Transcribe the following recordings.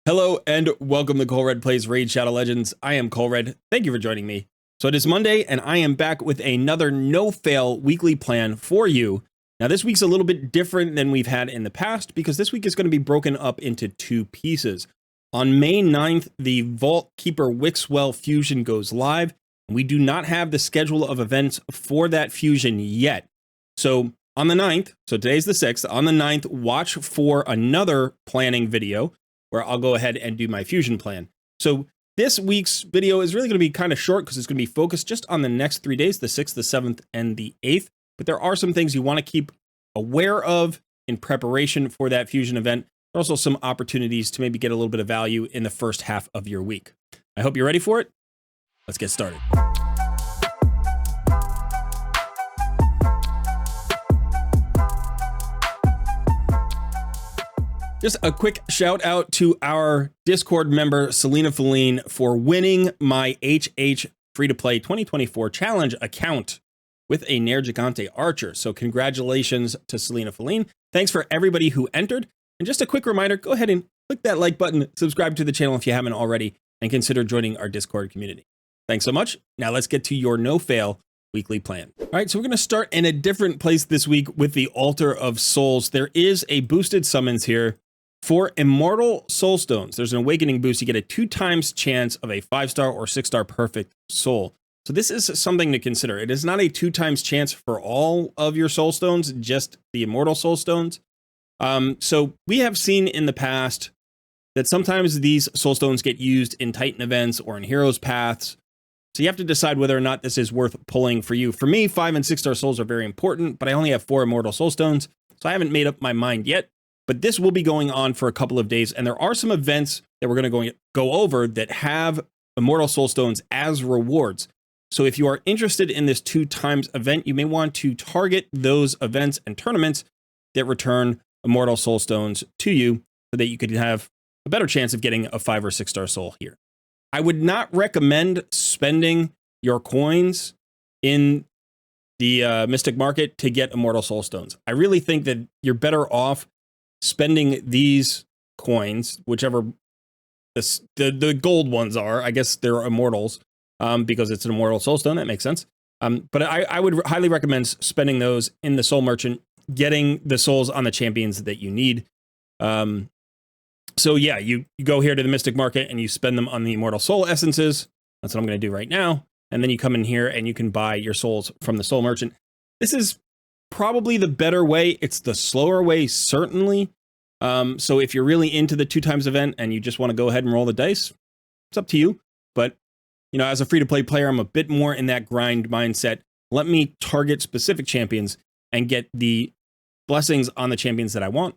Hello and welcome to Colred Plays Raid Shadow Legends. I am Colred. Thank you for joining me. So it is Monday and I am back with another no-fail weekly plan for you. Now this week's a little bit different than we've had in the past because this week is going to be broken up into two pieces. On May 9th, the Vault Keeper Wixwell fusion goes live. We do not have the schedule of events for that fusion yet. So on the 9th, so today's the 6th, on the 9th, watch for another planning video where I'll go ahead and do my fusion plan. So this week's video is really going to be kind of short because it's going to be focused just on the next 3 days, the 6th, the 7th, and the 8th. But there are some things you want to keep aware of in preparation for that fusion event. There are also some opportunities to maybe get a little bit of value in the first half of your week. I hope you're ready for it. Let's get started. Just a quick shout out to our Discord member, Selena Feline, for winning my HH Free-to-Play 2024 Challenge account with a Nair Gigante Archer. So congratulations to Selena Feline. Thanks for everybody who entered. And just a quick reminder, go ahead and click that like button, subscribe to the channel if you haven't already, and consider joining our Discord community. Thanks so much. Now let's get to your no-fail weekly plan. All right, so we're going to start in a different place this week with the Altar of Souls. There is a boosted summons here. For Immortal Soulstones, there's an Awakening boost. You get a 2x chance of a 5-star or 6-star perfect soul. So this is something to consider. It is not a 2x chance for all of your Soulstones, just the Immortal Soulstones. So we have seen in the past that sometimes these Soulstones get used in Titan events or in Heroes Paths. So you have to decide whether or not this is worth pulling for you. For me, 5 and 6-star souls are very important, but I only have 4 Immortal Soulstones, so I haven't made up my mind yet. But this will be going on for a couple of days, and there are some events that we're going to go over that have Immortal Soulstones as rewards. So if you are interested in this 2x event, you may want to target those events and tournaments that return Immortal Soulstones to you so that you could have a better chance of getting a 5 or 6-star soul here. I would not recommend spending your coins in the Mystic Market to get Immortal Soulstones. I really think that you're better off spending these coins, whichever the gold ones are. I guess they're immortals because it's an Immortal Soulstone. That makes sense. But I would highly recommend spending those in the Soul Merchant, getting the souls on the champions that you need. So yeah, you go here to the Mystic Market and you spend them on the Immortal Soul Essences. That's what I'm going to do right now. And then you come in here and you can buy your souls from the Soul Merchant. This is probably the better way. It's the slower way, certainly. So if you're really into the 2x event and you just want to go ahead and roll the dice, it's up to you. But, you know, as a free-to-play player, I'm a bit more in that grind mindset. Let me target specific champions and get the blessings on the champions that I want.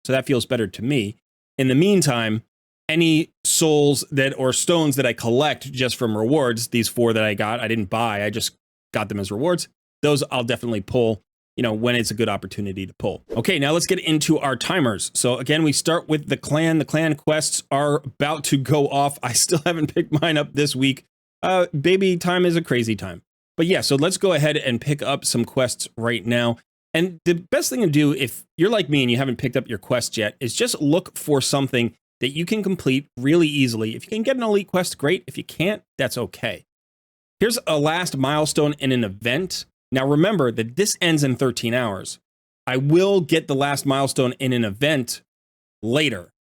So that feels better to me. In the meantime, any souls or stones that I collect just from rewards, these 4 that I got, I didn't buy, I just got them as rewards. Those I'll definitely pull, you know, when it's a good opportunity to pull. Okay, now let's get into our timers. So again, we start with the clan. The clan quests are about to go off. I still haven't picked mine up this week. Baby time is a crazy time. But yeah, so let's go ahead and pick up some quests right now. And the best thing to do if you're like me and you haven't picked up your quest yet is just look for something that you can complete really easily. If you can get an elite quest, great. If you can't, that's okay. Here's a last milestone in an event. Now remember that this ends in 13 hours. I will get the last milestone in an event later,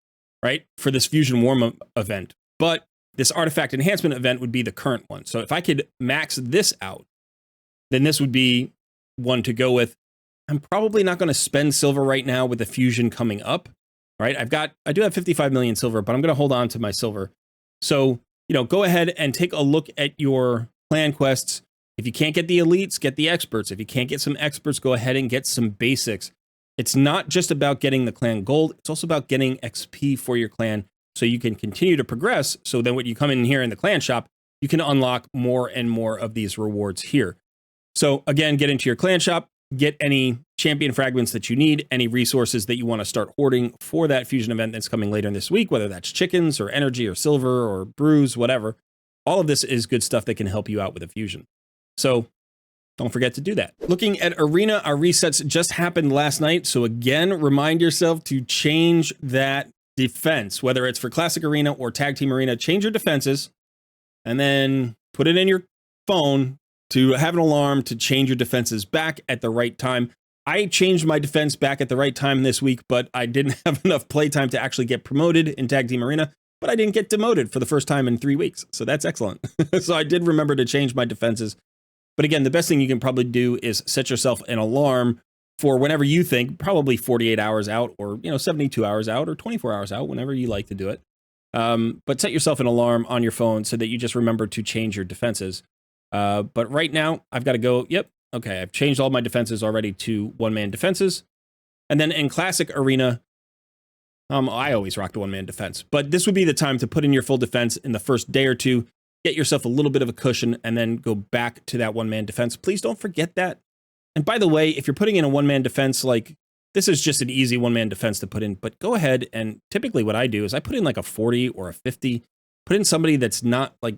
right? For this Fusion Warm-Up event. But this Artifact Enhancement event would be the current one. So if I could max this out, then this would be one to go with. I'm probably not going to spend silver right now with the Fusion coming up, right? I do have 55 million silver, but I'm going to hold on to my silver. So, you know, go ahead and take a look at your clan quests. If you can't get the elites, get the experts. If you can't get some experts, go ahead and get some basics. It's not just about getting the clan gold. It's also about getting XP for your clan so you can continue to progress. So then when you come in here in the clan shop, you can unlock more and more of these rewards here. So again, get into your clan shop, get any champion fragments that you need, any resources that you want to start hoarding for that fusion event that's coming later in this week, whether that's chickens or energy or silver or brews, whatever. All of this is good stuff that can help you out with a fusion. So don't forget to do that. Looking at Arena, our resets just happened last night. So again, remind yourself to change that defense, whether it's for Classic Arena or Tag Team Arena, change your defenses and then put it in your phone to have an alarm to change your defenses back at the right time. I changed my defense back at the right time this week, but I didn't have enough playtime to actually get promoted in Tag Team Arena, but I didn't get demoted for the first time in 3 weeks. So that's excellent. So I did remember to change my defenses. But again, the best thing you can probably do is set yourself an alarm for whenever you think, probably 48 hours out or 72 hours out or 24 hours out, whenever you like to do it. But set yourself an alarm on your phone so that you just remember to change your defenses. But right now, I've got to go, yep, okay, I've changed all my defenses already to one-man defenses. And then in Classic Arena, I always rock the one-man defense. But this would be the time to put in your full defense in the first day or two, get yourself a little bit of a cushion, and then go back to that one-man defense. Please don't forget that. And by the way, if you're putting in a one-man defense, like this is just an easy one-man defense to put in, but go ahead and typically what I do is I put in like a 40 or a 50, put in somebody that's not like,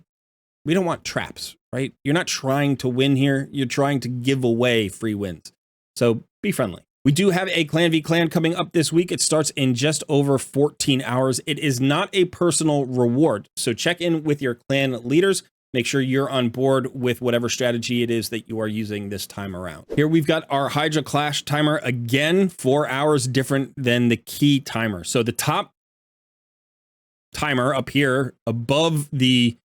we don't want traps, right? You're not trying to win here. You're trying to give away free wins. So be friendly. We do have a Clan v Clan coming up this week. It starts in just over 14 hours. It is not a personal reward. So check in with your clan leaders. Make sure you're on board with whatever strategy it is that you are using this time around. Here we've got our Hydra Clash timer. Again, 4 hours different than the key timer. So the top timer up here above the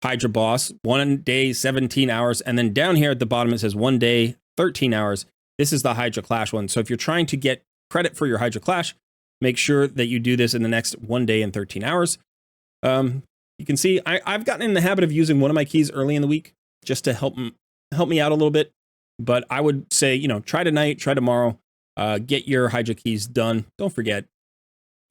Hydra boss, 1 day, 17 hours. And then down here at the bottom, it says 1 day, 13 hours. This is the Hydra Clash one. So if you're trying to get credit for your Hydra Clash, make sure that you do this in the next 1 day and 13 hours. You can see I've gotten in the habit of using one of my keys early in the week just to help me out a little bit. But I would say, try tonight, try tomorrow, get your Hydra keys done. Don't forget,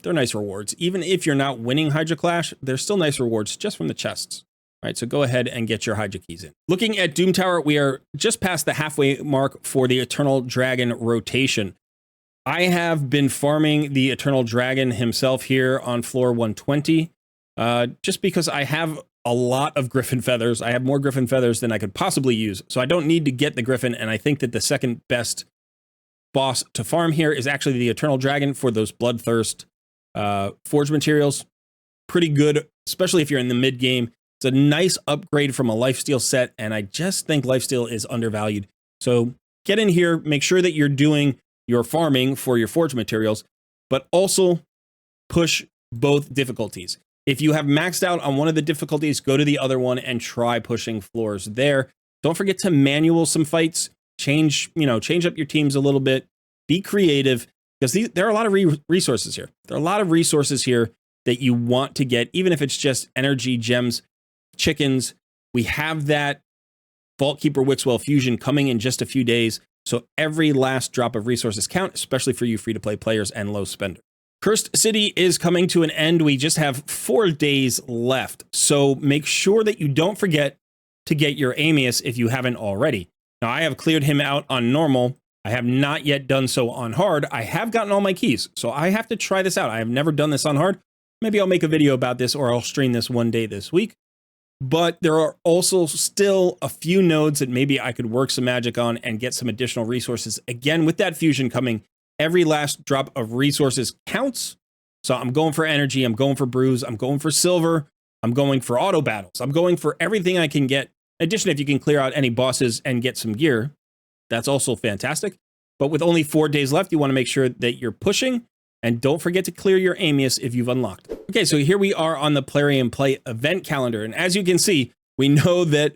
they're nice rewards. Even if you're not winning Hydra Clash, they're still nice rewards just from the chests. All right, so go ahead and get your Hydra keys in. Looking at Doom Tower, we are just past the halfway mark for the Eternal Dragon rotation. I have been farming the Eternal Dragon himself here on floor 120. Just because I have a lot of Griffin feathers. I have more Griffin feathers than I could possibly use. So I don't need to get the Griffin. And I think that the second best boss to farm here is actually the Eternal Dragon for those Bloodthirst forge materials. Pretty good, especially if you're in the mid game. It's a nice upgrade from a lifesteal set. And I just think lifesteal is undervalued. So get in here, make sure that you're doing your farming for your forge materials, but also push both difficulties. If you have maxed out on one of the difficulties, go to the other one and try pushing floors there. Don't forget to manual some fights. Change up your teams a little bit. Be creative, because there are a lot of resources here. There are a lot of resources here that you want to get, even if it's just energy, gems, chickens. We have that Vault Keeper Wixwell fusion coming in just a few days. So every last drop of resources count, especially for you free-to-play players and low spenders. Cursed City is coming to an end. We just have 4 days left. So make sure that you don't forget to get your Amius if you haven't already. Now, I have cleared him out on normal. I have not yet done so on hard. I have gotten all my keys, so I have to try this out. I have never done this on hard. Maybe I'll make a video about this, or I'll stream this one day this week. But there are also still a few nodes that maybe I could work some magic on and get some additional resources. Again, with that fusion coming, every last drop of resources counts. So I'm going for energy. I'm going for brews. I'm going for silver. I'm going for auto battles. I'm going for everything I can get. In addition, if you can clear out any bosses and get some gear, that's also fantastic. But with only 4 days left, you want to make sure that you're pushing. And don't forget to clear your Amius if you've unlocked. Okay, so here we are on the Plarium Play event calendar. And as you can see, we know that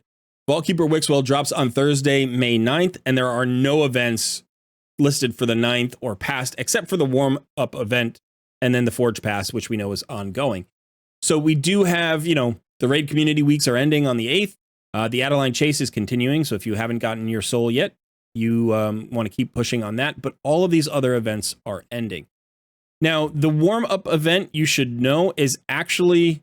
Vault Keeper Wixwell drops on Thursday, May 9th, and there are no events listed for the 9th or past, except for the warm-up event and then the Forge Pass, which we know is ongoing. So we do have, the raid community weeks are ending on the 8th. The Adeline Chase is continuing, so if you haven't gotten your soul yet, you want to keep pushing on that. But all of these other events are ending. Now, the warm-up event, you should know, is actually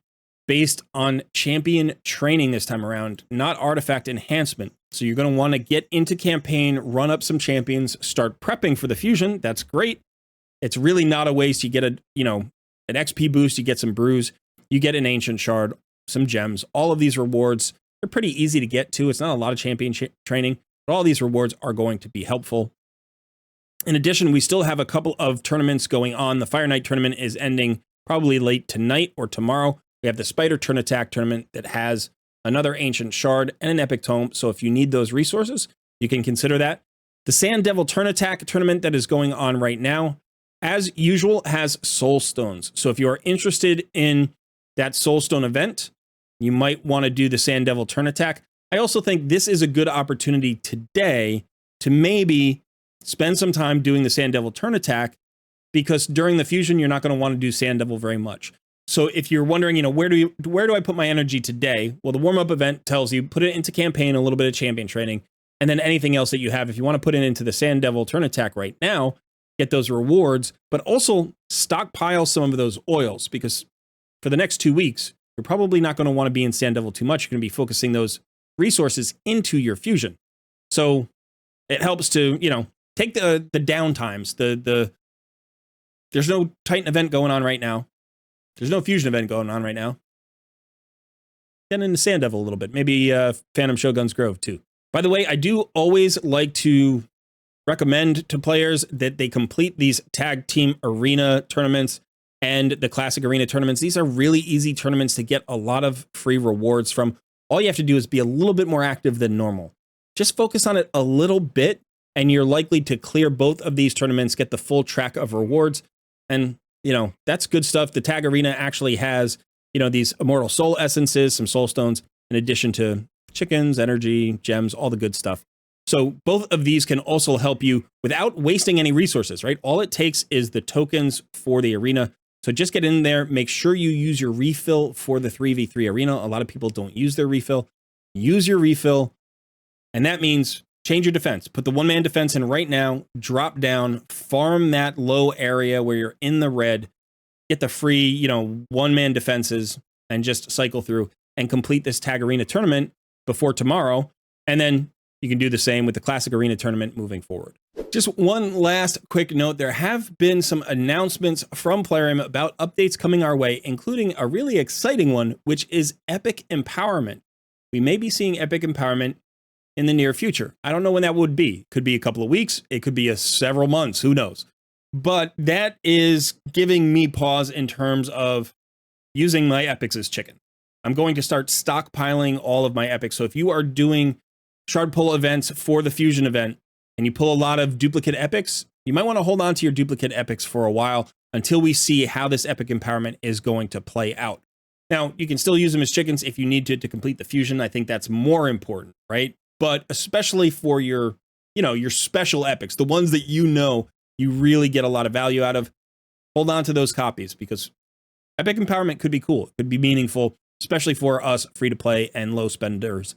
based on champion training this time around, not artifact enhancement. So you're going to want to get into campaign, run up some champions, start prepping for the fusion. That's great. It's really not a waste. You get an XP boost, you get some brews, you get an ancient shard, some gems. All of these rewards are pretty easy to get to. It's not a lot of champion training, but all these rewards are going to be helpful. In addition, we still have a couple of tournaments going on. The Fire Knight tournament is ending probably late tonight or tomorrow. We have the Spider Turn Attack tournament that has another Ancient Shard and an Epic Tome. So if you need those resources, you can consider that. The Sand Devil Turn Attack tournament that is going on right now, as usual, has Soul Stones. So if you are interested in that Soul Stone event, you might want to do the Sand Devil Turn Attack. I also think this is a good opportunity today to maybe spend some time doing the Sand Devil Turn Attack, because during the fusion, you're not going to want to do Sand Devil very much. So if you're wondering, you know, where do I put my energy today? Well, the warm-up event tells you put it into campaign, a little bit of champion training, and then anything else that you have. If you want to put it into the Sand Devil Turn Attack right now, get those rewards, but also stockpile some of those oils, because for the next 2 weeks, you're probably not going to want to be in Sand Devil too much. You're going to be focusing those resources into your fusion. So it helps to, you know, take the down times. There's no Titan event going on right now. There's no fusion event going on right now. Get into Sand Devil a little bit. Maybe Phantom Shogun's Grove too. By the way, I do always like to recommend to players that they complete these tag team arena tournaments and the classic arena tournaments. These are really easy tournaments to get a lot of free rewards from. All you have to do is be a little bit more active than normal. Just focus on it a little bit, and you're likely to clear both of these tournaments, get the full track of rewards. And, you know, that's good stuff. The Tag Arena actually has, you know, these Immortal Soul Essences, some Soul Stones, in addition to chickens, energy, gems, all the good stuff. So both of these can also help you without wasting any resources, right? All it takes is the tokens for the arena. So just get in there, make sure you use your refill for the 3v3 arena. A lot of people don't use their refill. Use your refill, and that means change your defense. Put the one-man defense in right now, drop down, farm that low area where you're in the red, get the free, you know, one-man defenses, and just cycle through and complete this Tag Arena tournament before tomorrow. And then you can do the same with the Classic Arena tournament moving forward. Just one last quick note. There have been some announcements from Plarium about updates coming our way, including a really exciting one, which is Epic Empowerment. We may be seeing Epic Empowerment in the near future. I don't know when that would be. Could be a couple of weeks. It could be several months. Who knows? But that is giving me pause in terms of using my epics as chicken. I'm going to start stockpiling all of my epics. So if you are doing shard pull events for the fusion event and you pull a lot of duplicate epics, you might want to hold on to your duplicate epics for a while until we see how this Epic Empowerment is going to play out. Now, you can still use them as chickens if you need to complete the fusion. I think that's more important, right? But especially for your, you know, your special epics, the ones that you know you really get a lot of value out of, hold on to those copies, because Epic Empowerment could be cool. It could be meaningful, especially for us free-to-play and low spenders.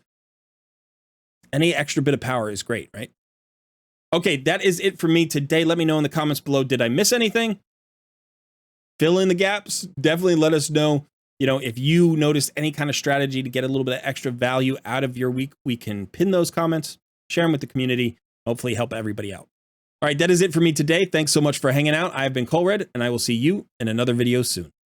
Any extra bit of power is great, right? Okay, that is it for me today. Let me know in the comments below, did I miss anything? Fill in the gaps. Definitely let us know. You know, if you noticed any kind of strategy to get a little bit of extra value out of your week, we can pin those comments, share them with the community, hopefully help everybody out. All right, that is it for me today. Thanks so much for hanging out. I've been Colred, and I will see you in another video soon.